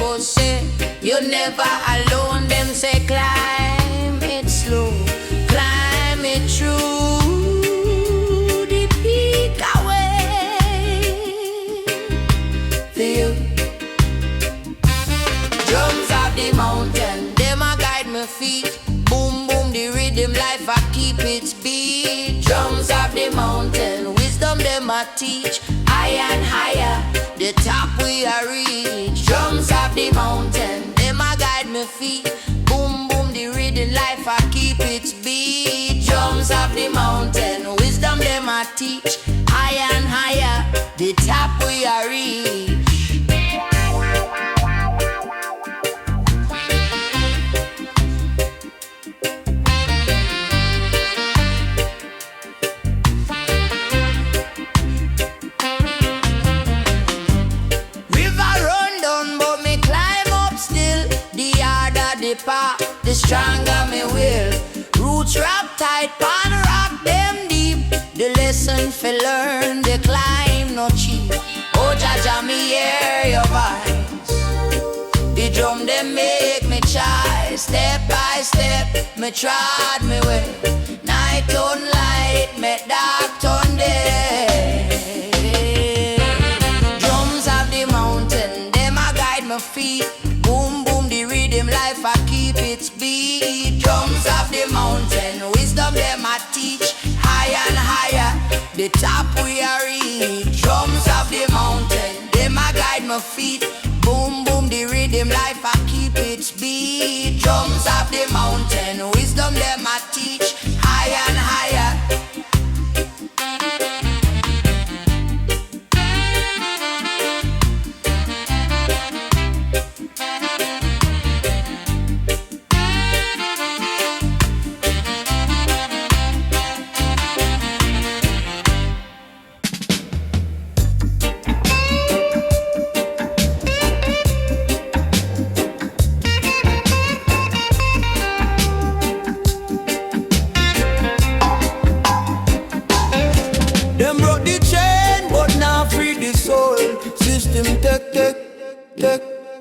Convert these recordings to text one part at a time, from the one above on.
go say, you're never alone. Them say climb it slow, climb it through the peak away for you. Drums of the mountain, them a guide my feet. Boom boom the rhythm, life I keep its beat. Drums of the mountain, wisdom them a teach. Higher and higher, the top we a reach. Drums of the mountain, them a guide my feet. Boom boom the rhythm, life I keep its beat. Drums of the mountain, wisdom them a teach. Higher and higher, the top we a reach. The stronger me will. Roots wrap tight, pan rock them deep. The lesson for learn, the climb no cheap. Oh Jaja, me hear your voice. The drum them make me try. Step by step, me trod me way. Night turn light, make dark turn day. Drums of the mountain, them a guide my feet. Boom boom the rhythm, life I keep its beat. Drums of the mountain, wisdom them I teach. Higher and higher, the top we are reach. Drums of the mountain, them I guide my feet. Boom boom the rhythm, life I keep its beat. Drums of the mountain, wisdom them I teach. Higher and higher.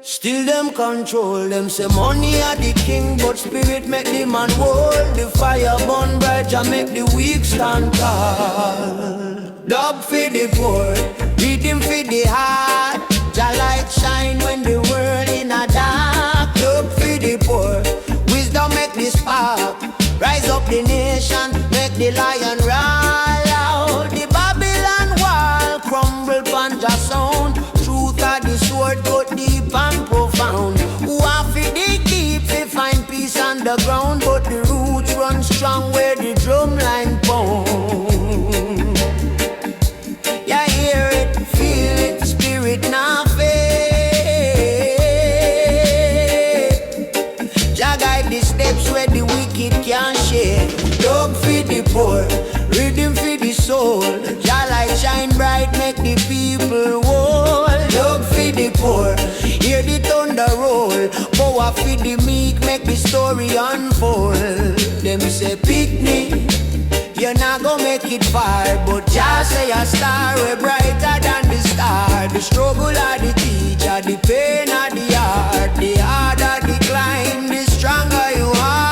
Still them control, them say money are the king, but spirit make the man hold. The fire burn bright and make the weak stand tall. Dub for the poor, rhythm for the heart. Jah light shine when the world in a dark. Dub for the poor, wisdom make the spark. Rise up the nation, make the lion roar out. The Babylon wall crumble panja sound. Truth of the sword cut deep and profound. Who have to dig deep to find peace on the ground, but the roots run strong where the drum line pound. Yeah, hear it, feel it, spirit now fade. Jah guide the steps where the wicked can't share. Dub for the poor, rhythm for the soul. Jah light shine bright, make the people whole. Dub for the poor, hear the thunder roll. Power for the meek, make the story unfold. Them say picnic, you're not gonna make it far, but just say a star, we're brighter than the star. The struggle of the teacher, the pain of the heart. The harder the climb, the stronger you are.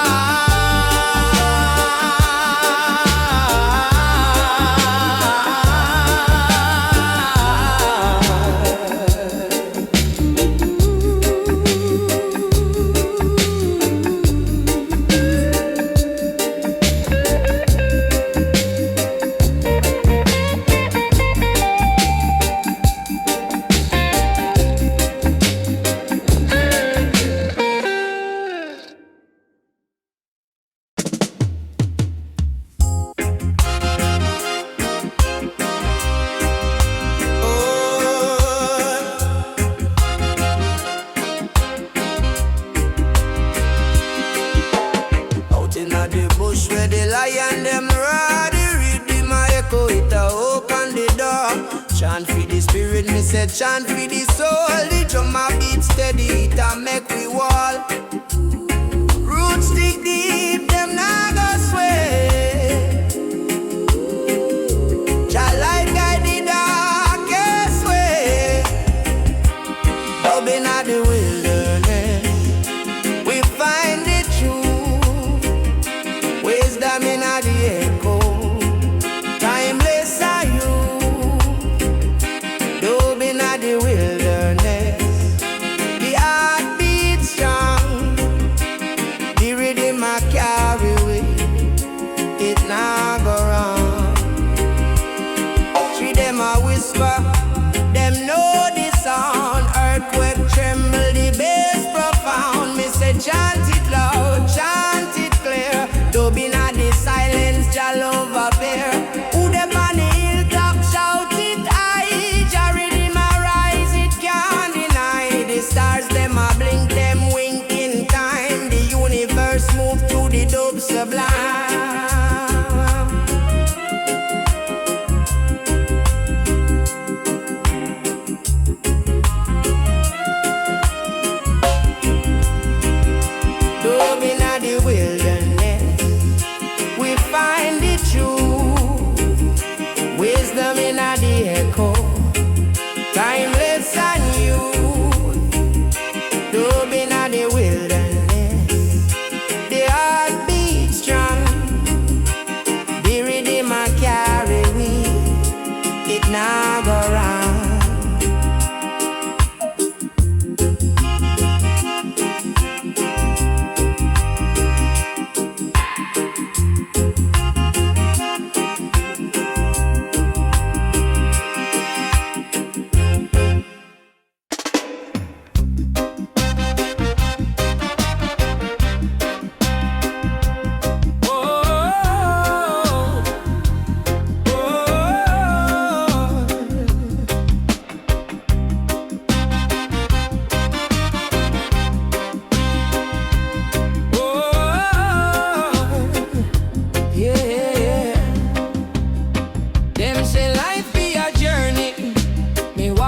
Chant for the soul, the drum a beat steady, it a make we wall. Roots dig deep, them nah go sway. Jah light guide the darkest way. Up inna the wilderness. Dubbing at the silence, Jah love affair. Who them on the hilltop shout it high. Jah rhythm a rise, it can't deny. The stars them a blink, them wink in time. The universe move to the dub sublime. Dubbing at the wilderness, we find the truth. Wisdom in a the echo, timeless and youth. Dubbing at the wilderness, the heart beats strong. The rhythm a carry we, it now go round.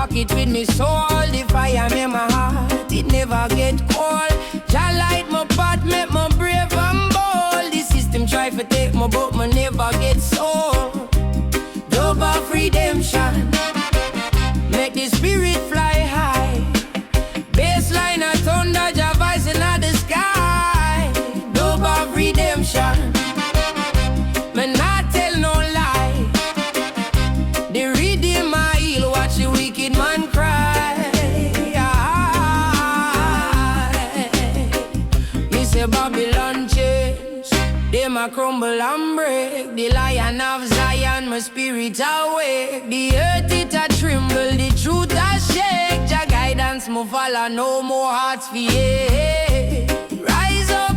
It with me soul, the fire in my heart, it never get cold. Jah light my path, make me brave and bold. The system try to take me, but me never get sold. Dub of redemption, make the spirit fly high. Bassline a thunder, Jah voice in the sky. Dub of redemption, me not tell no lie. The rhythm I heal, watch the wicked man cry. Me say Babylon change, them a crumble and break. The Lion of Zion, my spirit awake. The earth it a tremble, the truth a shake. Jah guidance me follow, no more hearts fear. Rise up,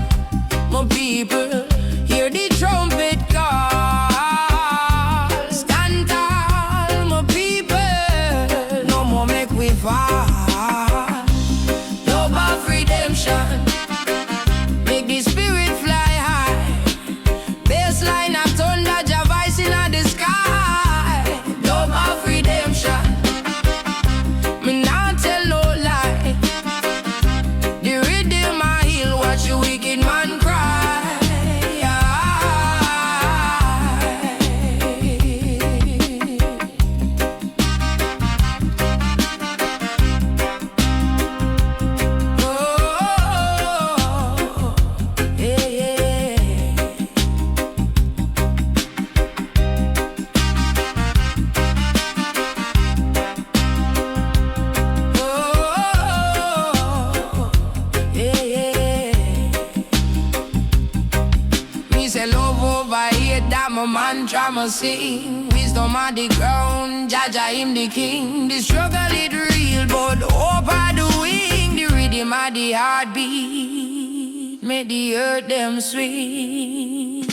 my people, hear the trumpet call. Dub of redemption, make the spirit fly high. Bassline of thunder, Jah voice in the sky. Dub of redemption, me not tell no lie. The rhythm I heal, watch the wicked man cry. My mantra must sing, wisdom on the ground, Jaja him the king. The struggle it real, but hope are the wing. The rhythm of the heartbeat, make the earth them swing.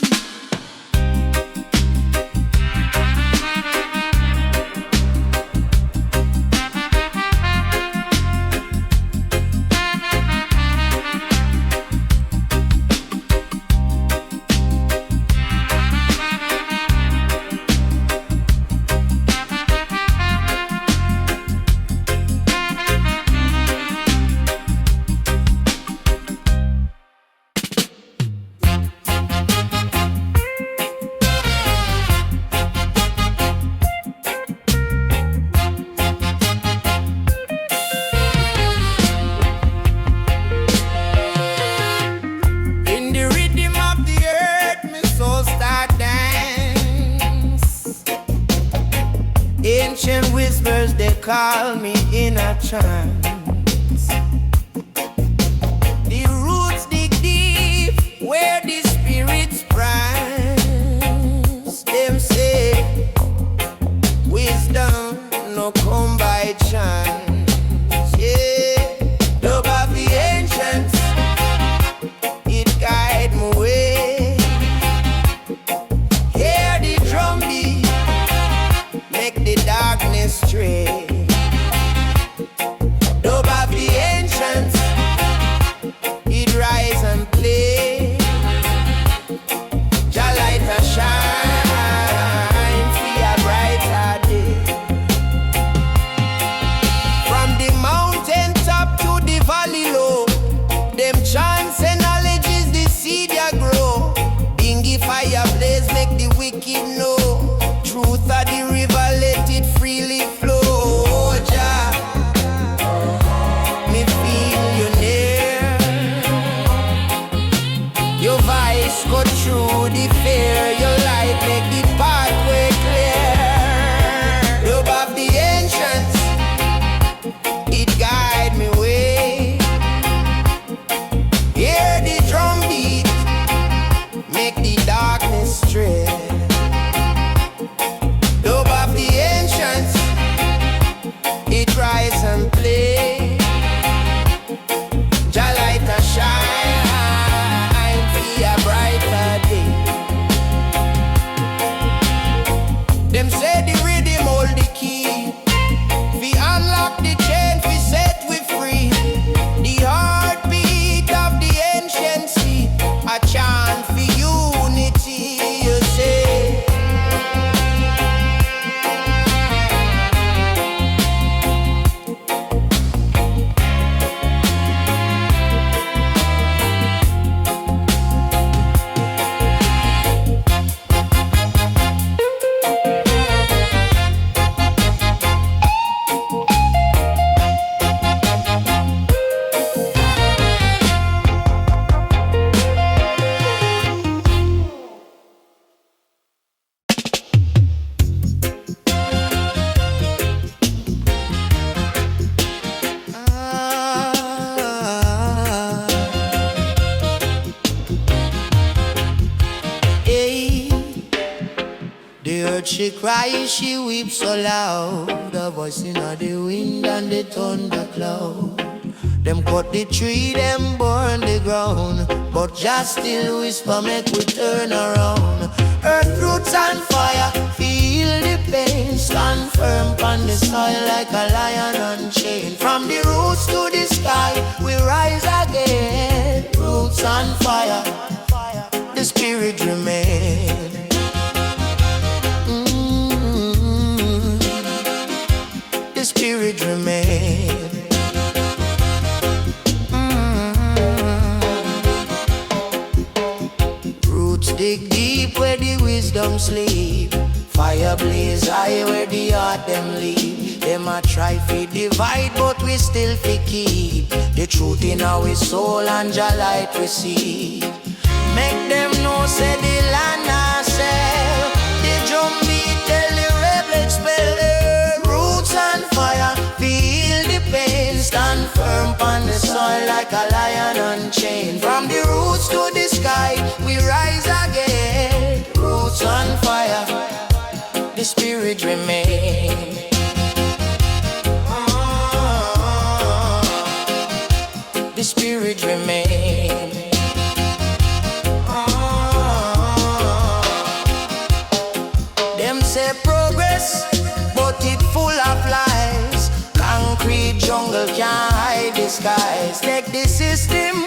Ancient whispers, they call me in a trance. The roots dig deep where the spirits prance. Them say wisdom no come by chance. Yeah, love of the ancients, it guide my way. bird she cries, she weeps so loud. The voice in the wind and the thunder cloud. Them cut the tree, them burn the ground, but just still whisper make we turn around. Earth, roots and fire, feel the pain. Stand firm on the soil like a lion unchained. From the roots to the sky, we rise again. Roots and fire, the spirit remain. The spirit remain. Roots dig deep where the wisdom sleep. Fire blaze high where the heart them leave. Them a try fi divide but we still fi keep the truth in our soul and Jah light we see. Make them know say the land a sell. The drum beat tell the rebel expel. Roots and fire, feel the pain. Stand firm on the soil like a lion unchained. From the roots to the sky, we rise again. Roots and fire, the spirit remain. The spirit remain. Them say progress, but it full of lies. Concrete jungle can't hide the skies. Take the system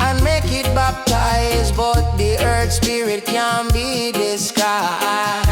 and make it baptize, but the earth spirit can't be disguised.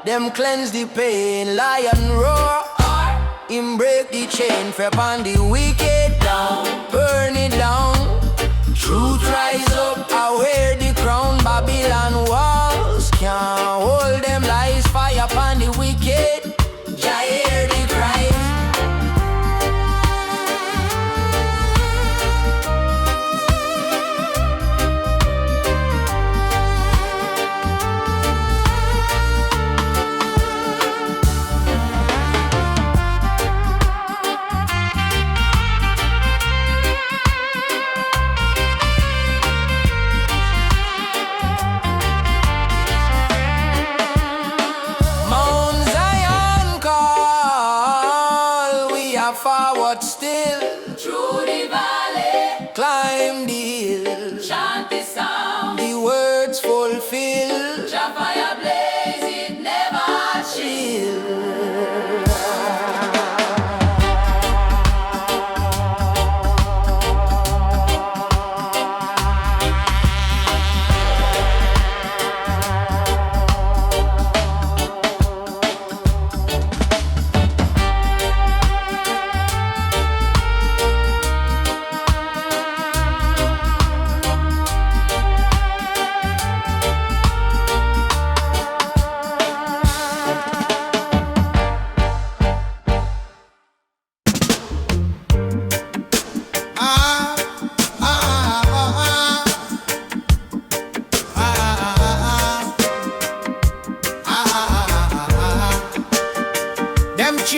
Them cleanse the pain, lion roar. Him break the chain, frap on the wicked down, burn it down. Truth rise up, I wear the crown. Babylon walls can't hold them lies. Fire upon the wicked, Jah hear the cries. Forward still, through the valley, climb the hill, chant the sound, the words fulfill. Jah fire blaze, it never chill.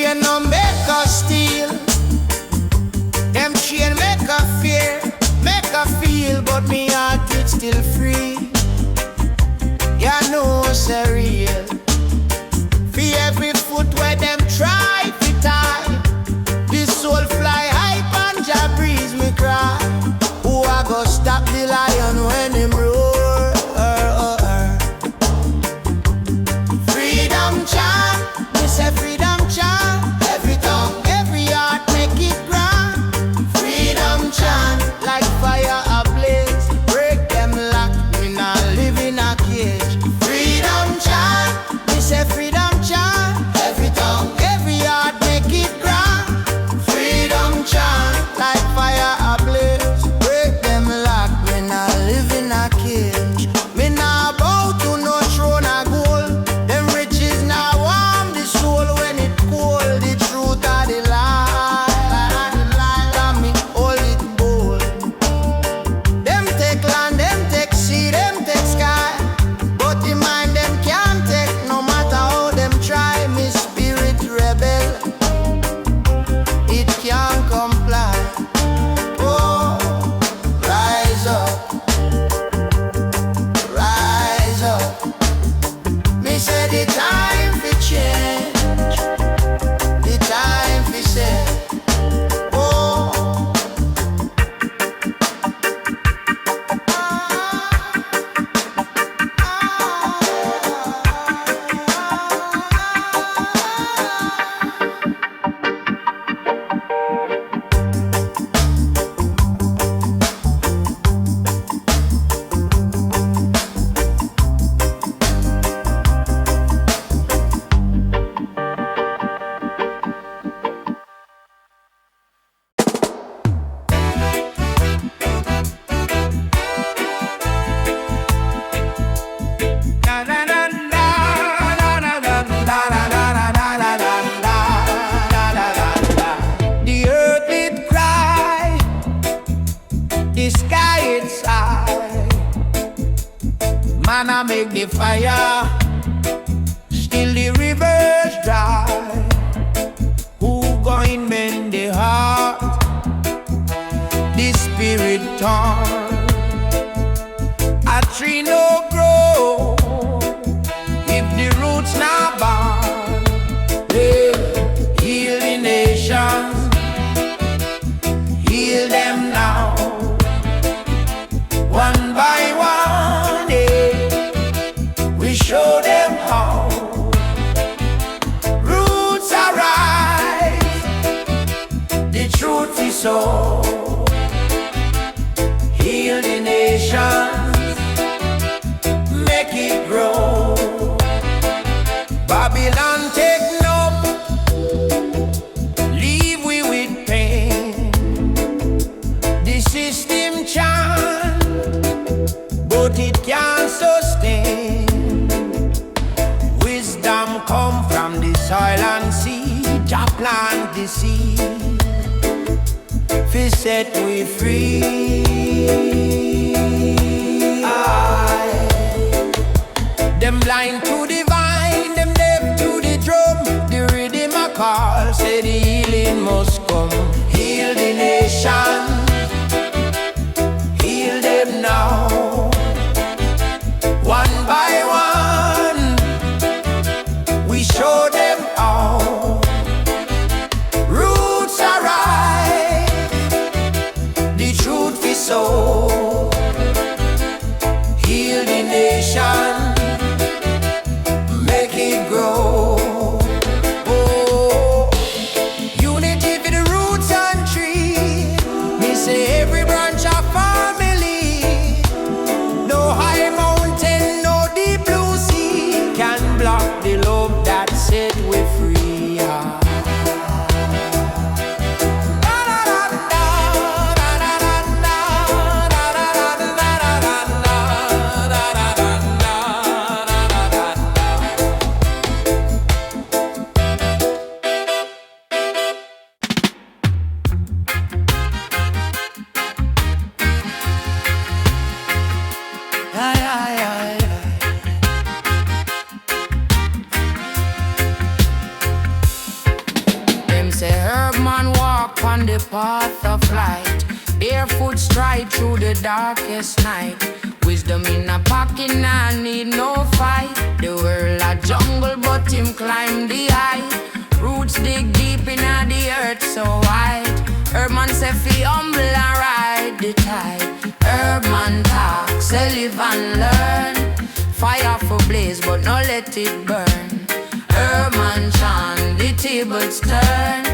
chain no make us steal. Them chain make us fear, make us feel, but me heart it still free. Ya know it's a real. For every foot where them try to tie, this soul fly high and ja breeze me cry. Who I go stop the lion when him roar? Freedom chant, me say freedom chant. Every tongue, every heart make it grand. Freedom chant, like fire ablaze. Break them lock, me not live in a cage. Freedom chant, me say freedom chant. Every tongue, every heart make it grand. Freedom chant, like fire ablaze. Break them lock, me not live in a cage. Me not bow to no throne of gold. Them riches now warm the soul when it cold. The truth of the lie, and me hold it bold. Them take land, them take sea, them take sky, but the mind them can't take. No matter how them try, me spirit rebel, it can't comply. Oh, rise up, rise up. Me say the time for change, the time for set. Oh, the earth it cry, the sky it sigh. Man I make the fire, still the rivers dry. Who going mend the heart, the spirit torn? A tree no grow if the roots not born. Heal the nations, heal them now. One by one, we show them how. Roots arise, the truth is so. Heal the nations, make it grow. Babylon take no, leave we with pain. The system chant, but it can't sustain. Wisdom come from the soil and seed. Jah plant the seed, fi set we free. Them blind to the vine, them deaf to the drum. The rhythm a call, say the healing must come. Heal the nation, heal them now. One by one, we show them how. Roots arise, the truth is so. Heal the nation, say herb man walk on the path of light, barefoot stride through the darkest night. Wisdom in a pocket, nah need no fight. The world a jungle, but him climb the height. Roots dig deep in the earth so wide. Herb man say fi humble and ride the tide. Herb man talk, say live and learn. Fire for blaze, but no let it burn. Herb man chant, the tables turn.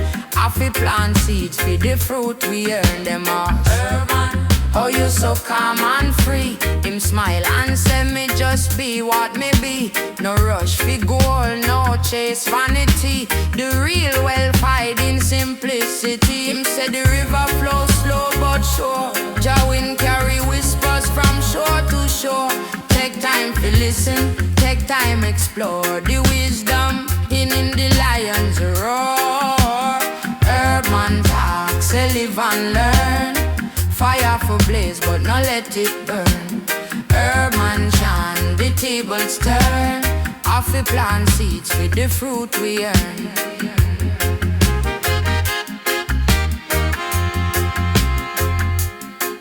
Fi plant seeds, feed the fruit we earn. Them all herb man, oh you so calm and free. Him smile and say me just be what me be. No rush fi goal, no chase vanity. The real wealth hide in simplicity. Him say the river flows slow but sure. Jah wind carry whispers from shore to shore. Take time to listen, take time explore. The wisdom in the lion's roar. Herb man talk, say live and learn. Fire for blaze, but no let it burn. Herb man chant, the tables turn. Off we plant seeds with the fruit we earn.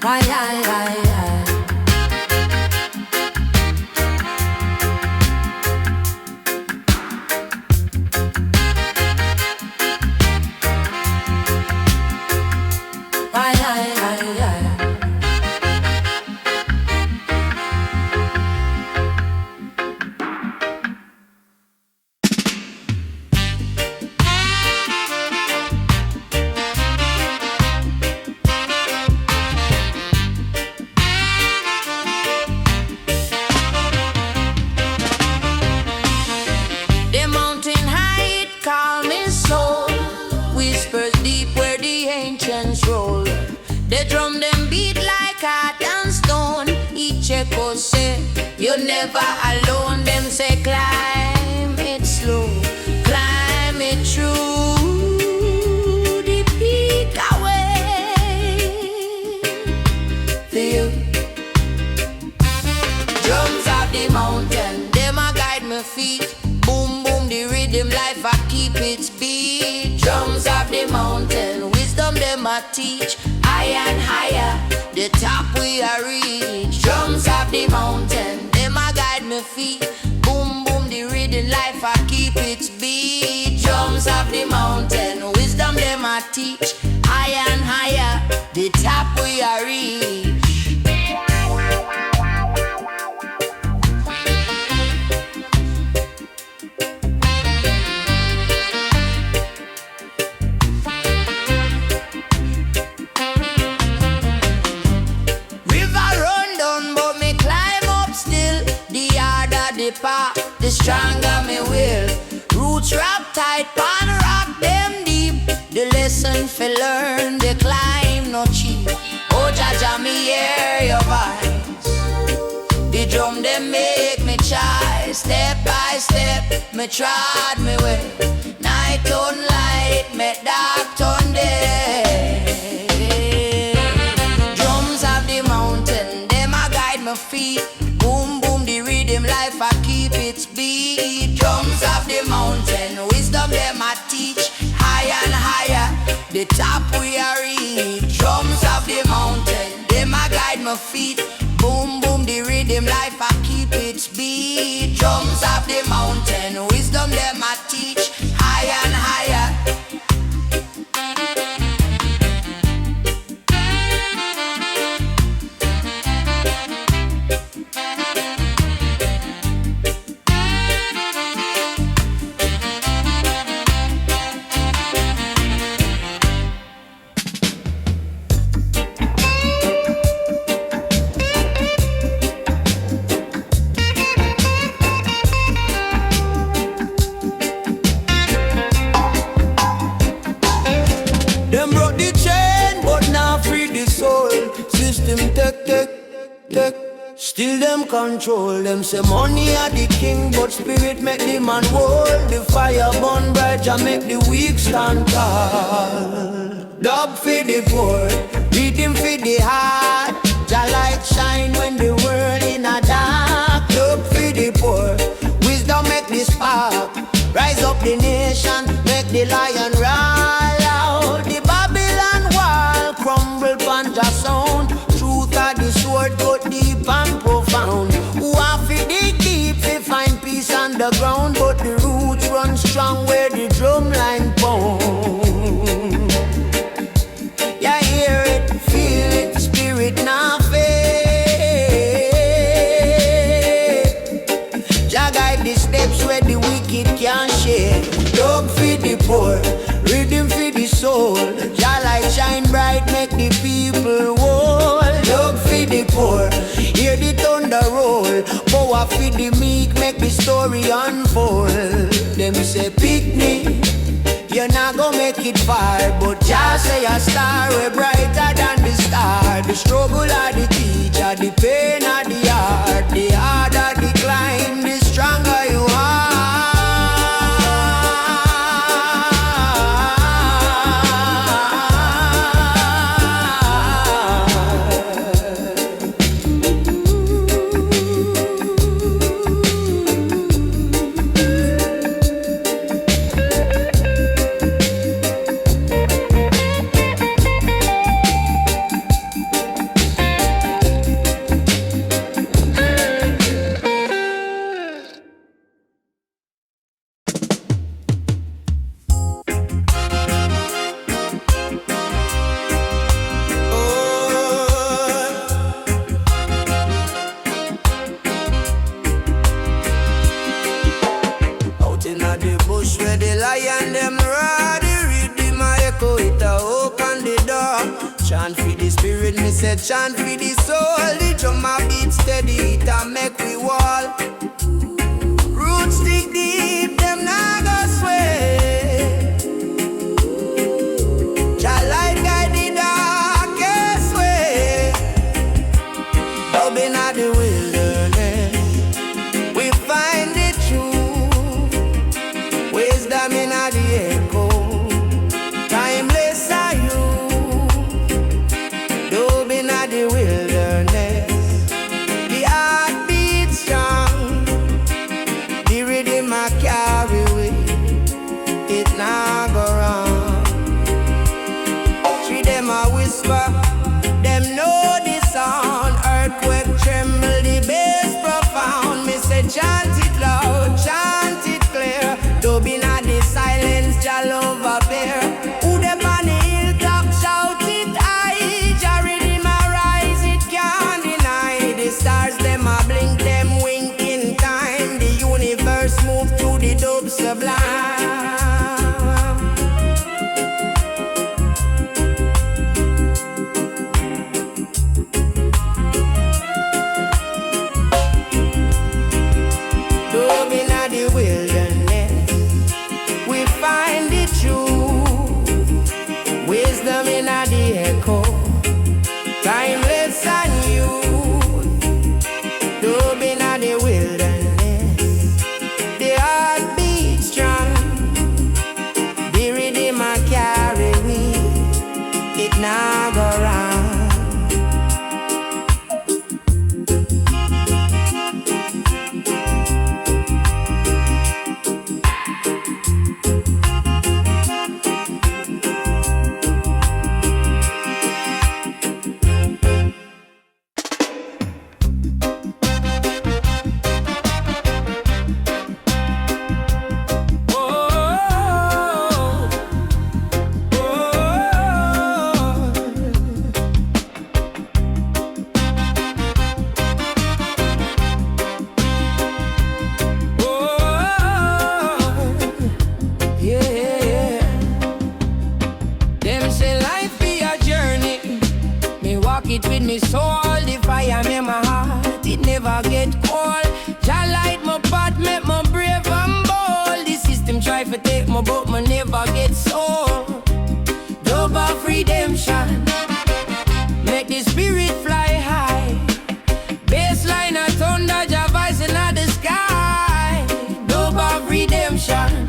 Aye, aye, aye, aye. You're never alone, them say climb it slow, climb it true, the peak away for you. Drums of the mountain, them a guide my feet. Boom boom the rhythm, life I keep its beat. Drums of the mountain, wisdom them a teach. Higher and higher, the top we are reach. Drums of the mountain, them a guide my feet. Boom boom the rhythm, life I keep its beat. Drums of the mountain, wisdom them a teach. Higher and higher, the top we are reach. The stronger me will. Roots wrap tight, pan rock them deep. The lesson for learn, the climb no cheap. Oh Jaja, me hear your voice. The drum them make me try. Step by step, me trod me way. Night turn light, me dark turn day. Drums of the mountain, them a guide my feet. Boom boom the rhythm, life I keep its beat. Drums of the mountain, wisdom them I teach. Higher and higher, the top we are reach. Drums of the mountain, them I guide my feet. Boom boom the rhythm, life I keep its beat. Drums of the mountain, wisdom them I teach. Higher and higher. Still them control, them say money are the king, but spirit make the man hold. The fire burn bright and make the weak stand tall. Dub for the poor, rhythm for the heart. Jah light shine when the world in a dark. Dub for the poor, wisdom make the spark. Rise up the nation, make the lion rise. underground, but the roots run strong where the drum line pound. Yeah, hear it, feel it, spirit now fade. Jah guide the steps where the wicked can't share. Dog feed the poor, rhythm feed the soul. Jah light shine bright, make the people whole. Dog feed the poor, hear the thunder roll. Power feed the meek, make the story unfold. Them say picnic, you're not gonna make it far, but just say a star, we're brighter than the star. The struggle of the teacher, the pain of the heart, the harder the climb, the stronger you are. Chant for the soul, the drum a beat steady, it a make we wall. Roots dig deep, them nah go sway. Jah light guide the darkest way. Up inna the wilderness, we find the truth. Wisdom inna the echo, timeless are you. Inna the wilderness, the heart beats strong. The rhythm I carry with it now go wrong. See them a whisper, them know the sound. Earthquake tremble, the bass profound. Me say chant it loud, chant it clear. Dub inna the silence, Jah love appear. Who them on the hilltop shout it high. Stars them a blink, them wink in time. The universe move through the dub sublime. Dub inna the wilderness, we find the truth. Wisdom inna the echo, timeless and new. Dub inna the wilderness, the heart beats strong. The rhythm I carry me, it now go round. it with me soul. The fire in my heart, it never get cold. Jah light my path, make me brave and bold. The system try to take me, but me never get sold. Dub of redemption, make the spirit fly high. Bassline a thunder, Jah voice in the sky. Dub of redemption,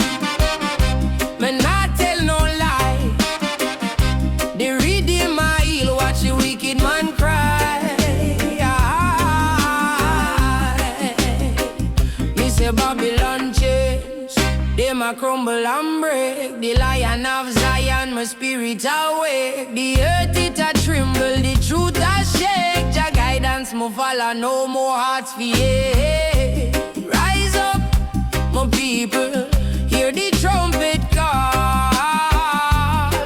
me not tell no lie. The rhythm I heal, watch the wicked man cry. Me say Babylon change, them a crumble and break. The Lion of Zion, my spirit awake. The earth it a tremble, the truth a shake. Jah guidance me follow, no more hearts fear. Rise up, me my people, hear the trumpet call.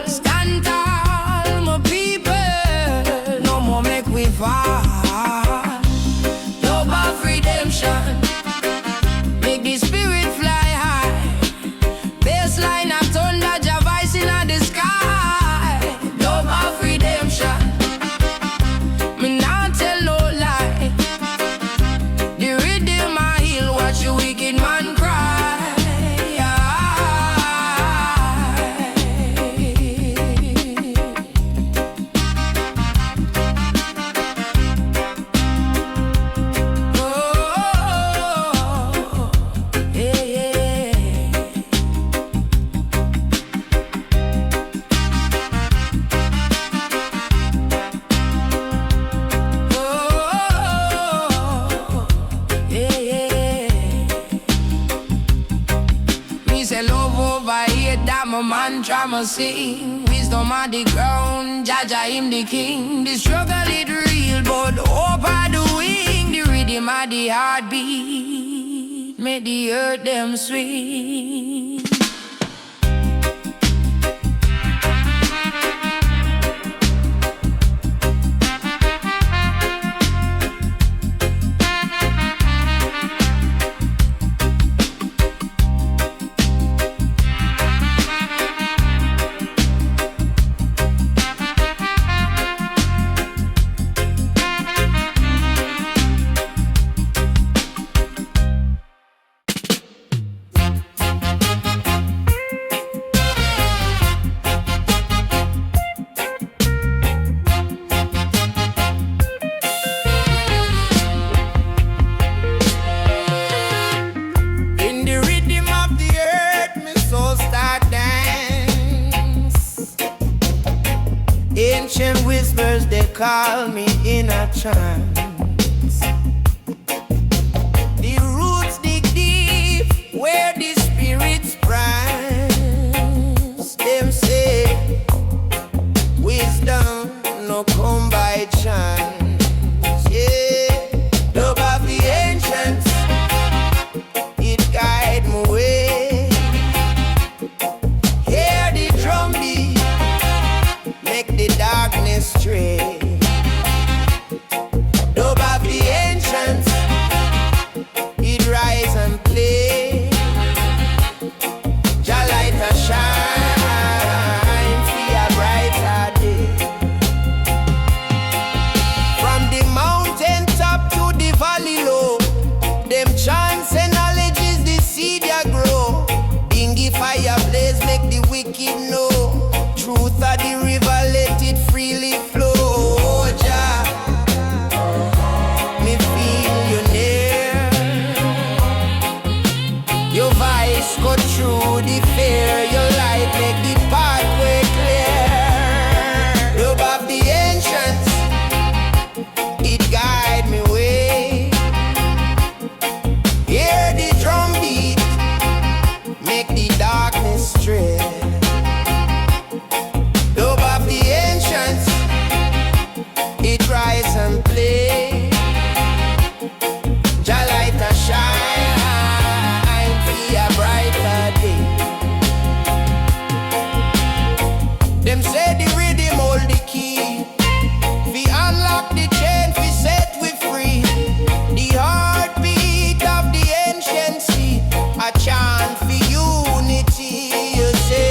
Stand tall, my people, no more make we fall. Love of redemption, make the spirit fly high. Bassline of thunder, Jah voice in the sky. Love of redemption, me not tell no lie. The rhythm I heal, watch the wicked man cry. Oh, yeah, yeah. Oh, yeah, yeah. Me say love over here, that my mantra must sing. Wisdom on the ground, Jaja him the king. The struggle it real, but hope are the wing. The rhythm of the heartbeat, make the earth them swing. In the rhythm of the earth, me soul start dance. Ancient whispers, they call me in a trance. The roots dig deep, where the spirits prance. Them say, wisdom no come by chance. Yeah, love of the ancients, it guide my way. Hear the drum beat, make the darkness stray. Love of the ancients, it rise and play. Jah light a shine, see a brighter day. From the mountain top to the valley low, them chants and knowledge is the seed ya grow. Bingy fire blaze, make the wicked know. Truth of the river, let it freely flow. Jah, me feel you near. Your voice go through the fear. Your light make the pathway clear. Love of the ancients, it guide me way. Hear the drum beat, make the darkness stray. Love of the ancients, it rise and play. Jah light a shine, see a brighter day. Them say the rhythm hold the key. We unlock the chain, we set we free. The heartbeat of the ancient sea, a chant for unity, you say.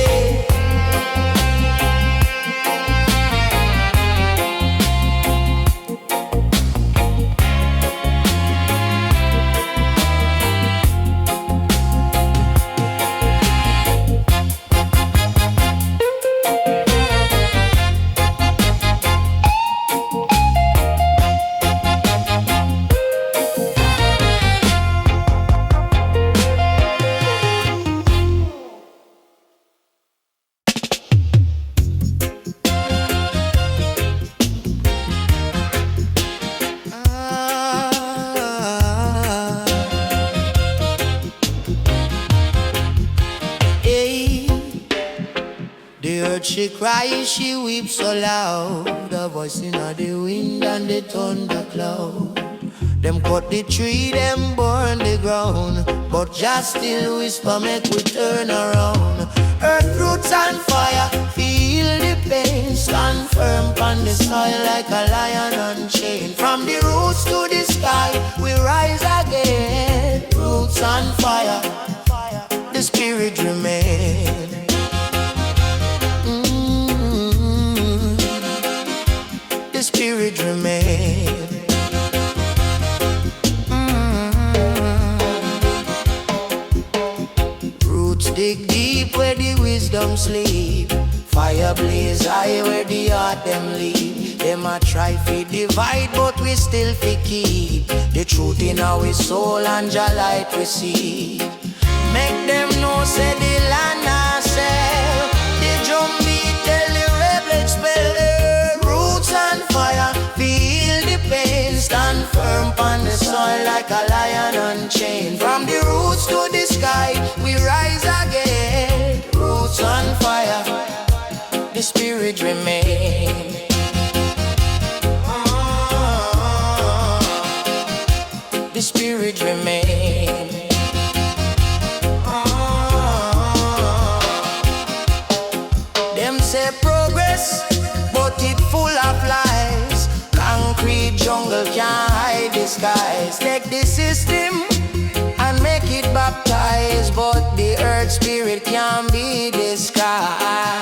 She cries, she weeps so loud. The voice in the wind and the thunder cloud. Them cut the tree, them burn the ground. but just still whisper make we turn around. Earth, roots and fire, feel the pain. Stand firm on the soil like a lion unchained. From the roots to the sky, we rise again. Roots and fire, the spirit remain. The spirit remain. Roots dig deep where the wisdom sleep. Fire blaze high where the heart them lead. Them a try fi divide but we still fi keep the truth in our soul and Jah light we see. Make them know say the land a sell. The drum beat tell the rebel expel. Roots and fire, feel the pain. Stand firm on the soil like a lion unchained. From the roots to the sky, we rise again. Roots and fire, the spirit remain. The spirit remain. Them say progress, but it full of lies. Concrete jungle can't hide the skies. Take the system and make it baptize, but the earth spirit can't be disguised.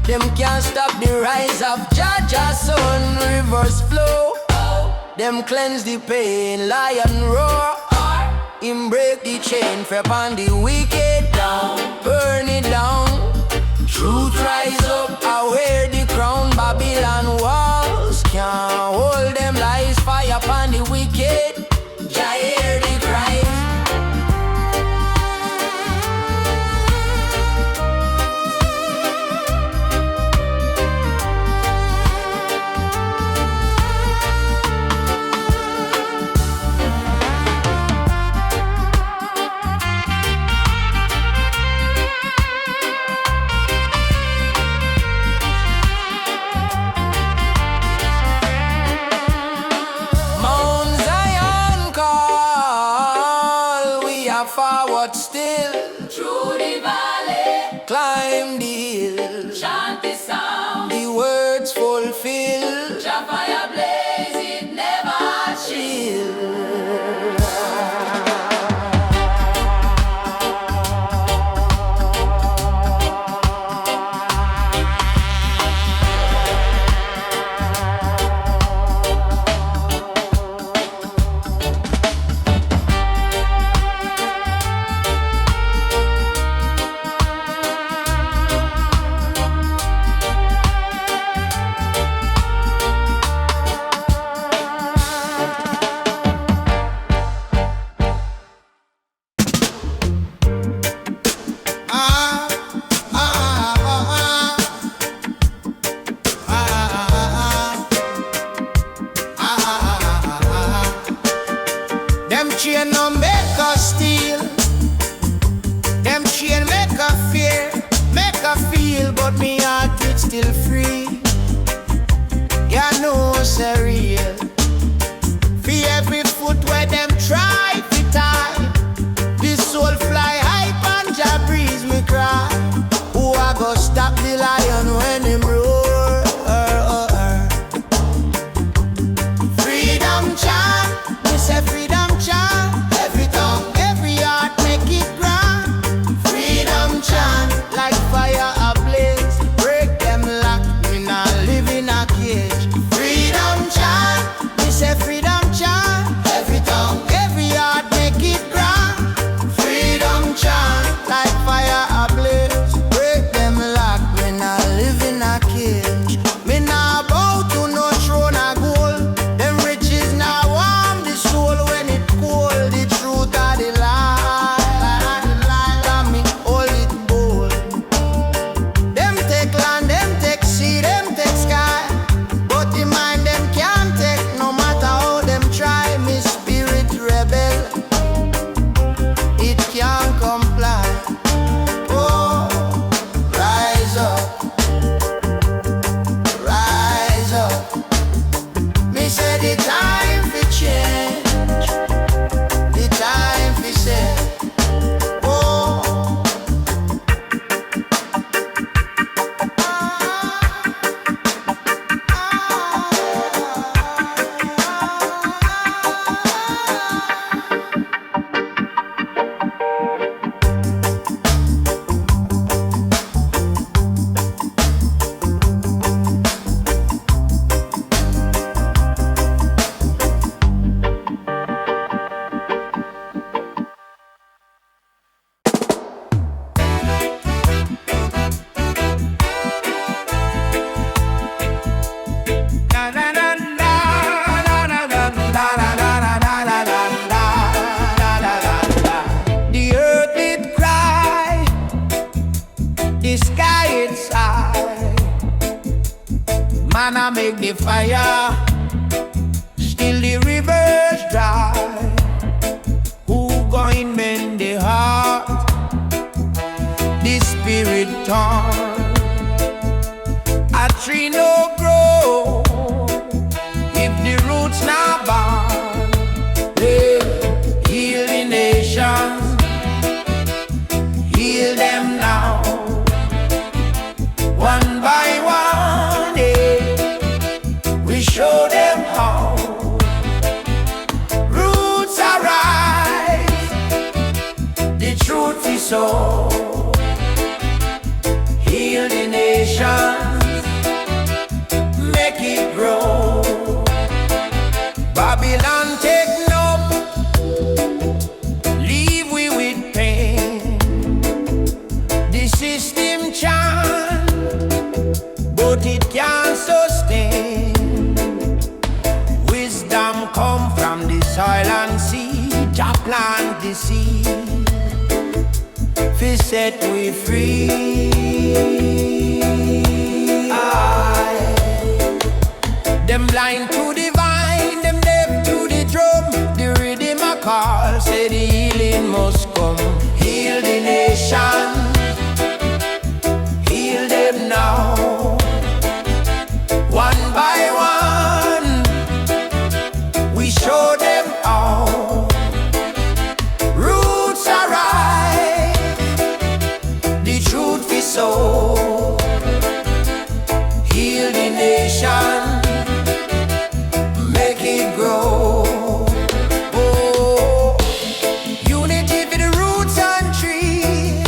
Them can't stop the rise of Jah sun. Rivers flow, them cleanse the pain. Lion roar, him break the chain. Free upon the wicked down, burn it down. Truth rise up, I wear the crown. Babylon walls can't hold them lies. Fire upon the wicked, Jah hear the cries. Forward still, through the valley, climb the hill, chant the sound, the words fulfill. Jah fire blaze, it never chill. Them chain make her fear, make her feel, but me heart it still free. Ya know say real. For every foot where them try to tie, this soul fly high and ja breeze me cry. Who I go stop the lion when him roar? Freedom chant, me say freedom chant. Every tongue, every heart make it grand. Freedom chant, like fire ablaze. Break them lock, me not live in a cage. Freedom chant, me say freedom chant. Every tongue, every heart make it grand. Freedom chant, like fire ablaze. Break them lock, me not live in a cage. Me not bow to no throne of gold. Them riches now warm the soul when it cold. The truth of the lie, got me hold it bold. Them take land, them take sea, them take sky, but the mind them can't take. No matter how them try, me spirit rebel, it can't comply. Oh, rise up, rise up. Me say the time for change, the time for say, oh. The earth did cry, the sky it sigh. Man I make the fire, still the rivers dry. Who going mend the heart, the spirit torn? A tree no grow if the roots not born. Heal the nation, heal them now. One by one, we show them how. Roots arise, the truth is so. Heal the nation, make it grow. Babylon take no, leave we with pain. The system chant, but it can't sustain. Wisdom come from the soil and seed. Jah plant the seed, fi set we free. Them blind to the vine, them deaf to the drum. The rhythm a call, say the healing must come. Heal the nation, heal them now. One by one, we show them how. Roots arise, the truth is so. Heal the nation, make it grow. Oh, unity for the roots and trees.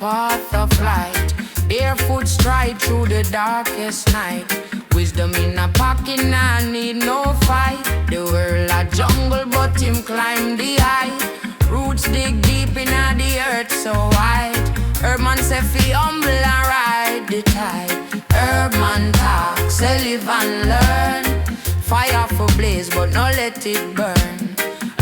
path of light. Barefoot stride through the darkest night. Wisdom in a pocket, I need no fight. The world a jungle, but him climb the height. Roots dig deep in the earth so wide. Herman say fi humble and ride the tide. Herman talk, say live and learn. Fire for blaze, but no let it burn.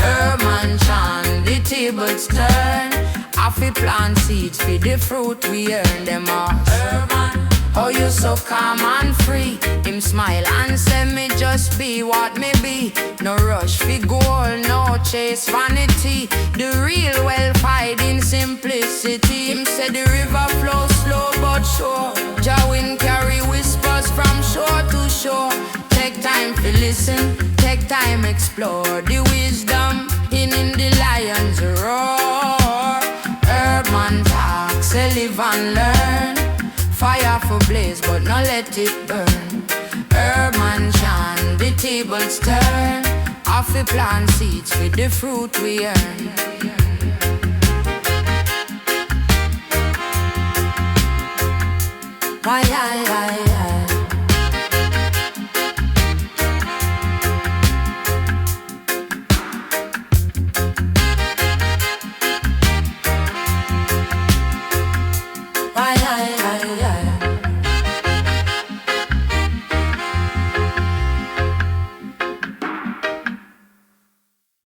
Herman chant, the tables turn. I fi plant seeds for the fruit we earn. Them all Herman, oh you so calm and free. Him smile and say me just be what me be. No rush fi goal, no chase vanity. The real wealth hide in simplicity. Him say the river flows slow but sure. Jawin carry whispers from shore to shore. Take time to listen, take time explore. The wisdom in the lion's roar. Herman talk, say live and learn. Fire for blaze, but no let it burn. Herman chant, the tables turn. Off we plant seeds with the fruit we earn. Why